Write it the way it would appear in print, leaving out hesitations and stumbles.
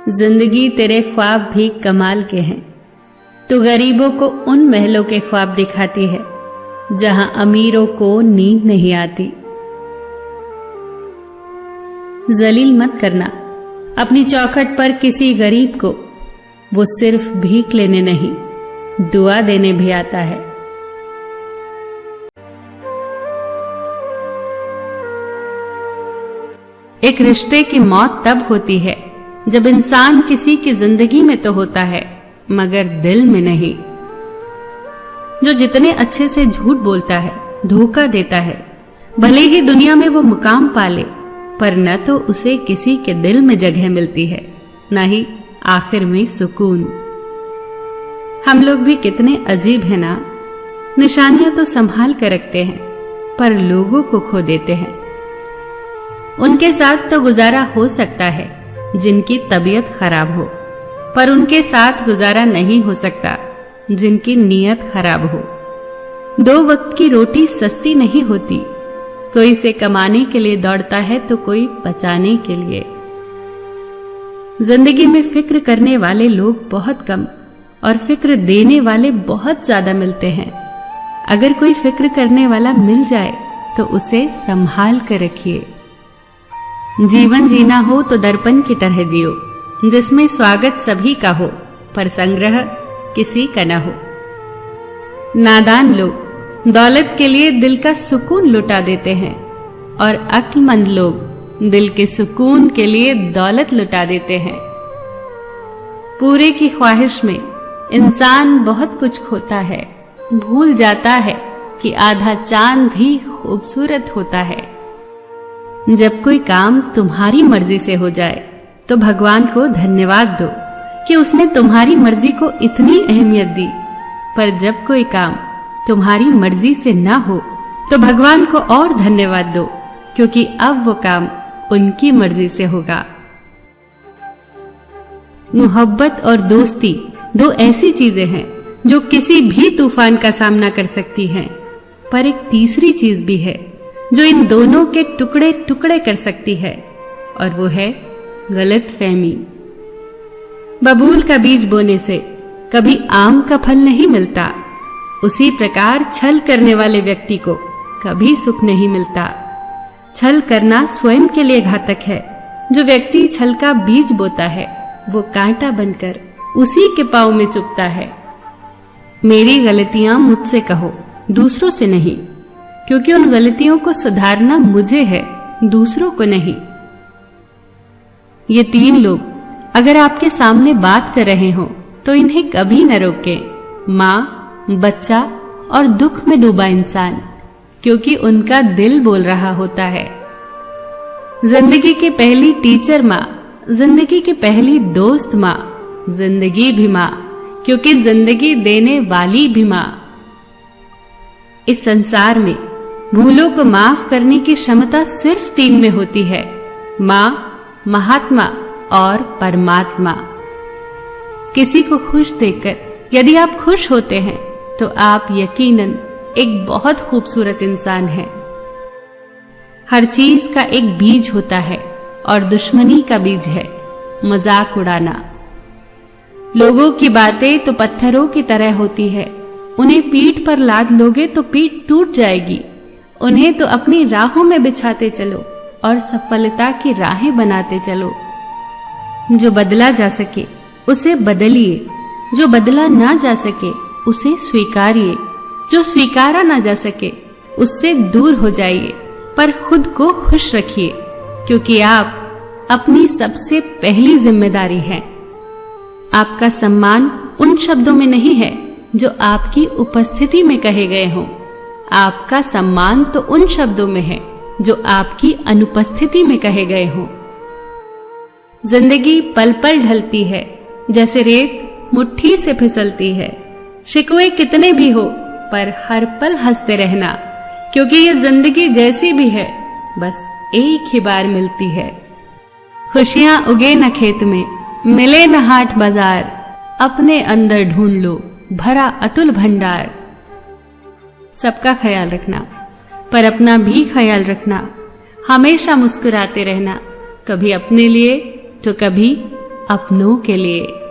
जिंदगी तेरे ख्वाब भी कमाल के हैं। तू गरीबों को उन महलों के ख्वाब दिखाती है जहां अमीरों को नींद नहीं आती। जलील मत करना अपनी चौखट पर किसी गरीब को, वो सिर्फ भीख लेने नहीं, दुआ देने भी आता है। एक रिश्ते की मौत तब होती है जब इंसान किसी की जिंदगी में तो होता है मगर दिल में नहीं। जो जितने अच्छे से झूठ बोलता है, धोखा देता है, भले ही दुनिया में वो मुकाम पाले, पर न तो उसे किसी के दिल में जगह मिलती है, न ही आखिर में सुकून। हम लोग भी कितने अजीब हैं ना। निशानियां तो संभाल कर रखते हैं पर लोगों को खो देते हैं। उनके साथ तो गुजारा हो सकता है जिनकी तबीयत खराब हो, पर उनके साथ गुजारा नहीं हो सकता जिनकी नीयत खराब हो। 2 वक्त की रोटी सस्ती नहीं होती, कोई इसे कमाने के लिए दौड़ता है तो कोई बचाने के लिए। जिंदगी में फिक्र करने वाले लोग बहुत कम और फिक्र देने वाले बहुत ज्यादा मिलते हैं। अगर कोई फिक्र करने वाला मिल जाए तो उसे संभाल कर रखिए। जीवन जीना हो तो दर्पण की तरह जियो, जिसमें स्वागत सभी का हो पर संग्रह किसी का न हो। नादान लोग दौलत के लिए दिल का सुकून लुटा देते हैं और अक्लमंद लोग दिल के सुकून के लिए दौलत लुटा देते हैं। पूरे की ख्वाहिश में इंसान बहुत कुछ खोता है, भूल जाता है कि आधा चांद भी खूबसूरत होता है। जब कोई काम तुम्हारी मर्जी से हो जाए तो भगवान को धन्यवाद दो कि उसने तुम्हारी मर्जी को इतनी अहमियत दी, पर जब कोई काम तुम्हारी मर्जी से ना हो तो भगवान को और धन्यवाद दो क्योंकि अब वो काम उनकी मर्जी से होगा। मोहब्बत और दोस्ती 2 ऐसी चीजें हैं जो किसी भी तूफान का सामना कर सकती हैं, पर एक तीसरी चीज भी है जो इन दोनों के टुकड़े टुकड़े कर सकती है, और वो है गलतफहमी। बबूल का बीज बोने से कभी आम का फल नहीं मिलता, उसी प्रकार छल करने वाले व्यक्ति को कभी सुख नहीं मिलता। छल करना स्वयं के लिए घातक है। जो व्यक्ति छल का बीज बोता है वो कांटा बनकर उसी के पांव में चुभता है। मेरी गलतियां मुझसे कहो, दूसरों से नहीं, क्योंकि उन गलतियों को सुधारना मुझे है, दूसरों को नहीं। ये 3 लोग अगर आपके सामने बात कर रहे हो तो इन्हें कभी न रोकें। माँ, बच्चा और दुख में डूबा इंसान, क्योंकि उनका दिल बोल रहा होता है। जिंदगी की पहली टीचर माँ, जिंदगी की पहली दोस्त माँ, जिंदगी भी माँ, क्योंकि जिंदगी देने वाली भी माँ। इस संसार में भूलों को माफ करने की क्षमता सिर्फ 3 में होती है, माँ, महात्मा और परमात्मा। किसी को खुश देखकर यदि आप खुश होते हैं तो आप यकीनन एक बहुत खूबसूरत इंसान हैं। हर चीज का एक बीज होता है और दुश्मनी का बीज है मजाक उड़ाना। लोगों की बातें तो पत्थरों की तरह होती है, उन्हें पीठ पर लाद लोगे तो पीठ टूट जाएगी। उन्हें तो अपनी राहों में बिछाते चलो और सफलता की राहें बनाते चलो। जो बदला जा सके उसे बदलिए, जो बदला ना जा सके उसे स्वीकारिए, जो स्वीकारा ना जा सके उससे दूर हो जाइए, पर खुद को खुश रखिए क्योंकि आप अपनी सबसे पहली जिम्मेदारी हैं। आपका सम्मान उन शब्दों में नहीं है जो आपकी उपस्थिति में कहे गए हों, आपका सम्मान तो उन शब्दों में है जो आपकी अनुपस्थिति में कहे गए हों। जिंदगी पल पल ढलती है, जैसे रेत मुट्ठी से फिसलती है। शिकवे कितने भी हो पर हर पल हंसते रहना, क्योंकि ये जिंदगी जैसी भी है बस एक ही बार मिलती है। खुशियां उगे न खेत में, मिले न हाट बाजार, अपने अंदर ढूंढ लो भरा अतुल भंडार। सबका ख्याल रखना पर अपना भी ख्याल रखना, हमेशा मुस्कुराते रहना, कभी अपने लिए तो कभी अपनों के लिए।